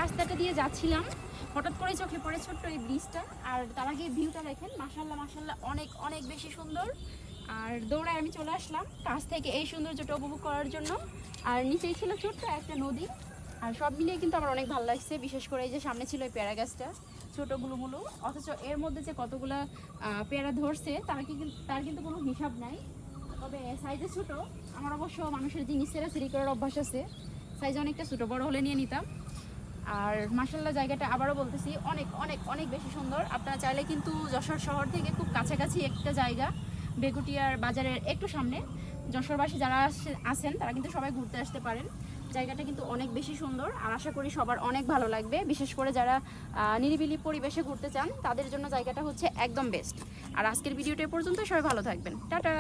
রাস্তাটা দিয়ে যাচ্ছিলাম, হঠাৎ করে চোখে পড়ে ছোট্ট এই ব্রিজটা। আর তার আগে ভিউটা দেখেন, মাশাআল্লাহ মাশাআল্লাহ অনেক অনেক বেশি সুন্দর। আর দৌড়ায় আমি চলে আসলাম কাছ থেকে এই সৌন্দর্যটা উপভোগ করার জন্য। আর নিচেই ছিল ছোট্ট একটা নদী। আর সব মিলিয়ে কিন্তু আমার অনেক ভালো লাগছে, বিশেষ করে এই যে সামনে ছিল এই পেয়ারা গাছটা, ছোটো গুলো, অথচ এর মধ্যে যে কতগুলা পেয়ারা ধরছে তার কিন্তু কোনো হিসাব নাই। তবে সাইজে ছোট, আমার অবশ্য মানুষের জিনিস সেরাসিরি করার অভ্যাস আছে, সাইজ অনেকটা ছোটো, বড় হলে নিয়ে নিতাম। আর মাশাআল্লাহ জায়গাটা আবারও বলতেছি অনেক অনেক অনেক বেশি সুন্দর। আপনারা চাইলে কিন্তু যশোর শহর থেকে খুব কাছাকাছি একটা জায়গা, বেগুটিয়ার বাজারের একটু সামনে, যশোরবাসী যারা আছেন তারা কিন্তু সবাই ঘুরতে আসতে পারেন। জায়গাটা কিন্তু অনেক বেশি সুন্দর, আর আশা করি সবার অনেক ভালো লাগবে। বিশেষ করে যারা নিরিবিলি পরিবেশে ঘুরতে চান তাদের জন্য জায়গাটা হচ্ছে একদম বেস্ট। আর আজকের ভিডিওটা পর্যন্ত, সবাই ভালো থাকবেন, টাটা।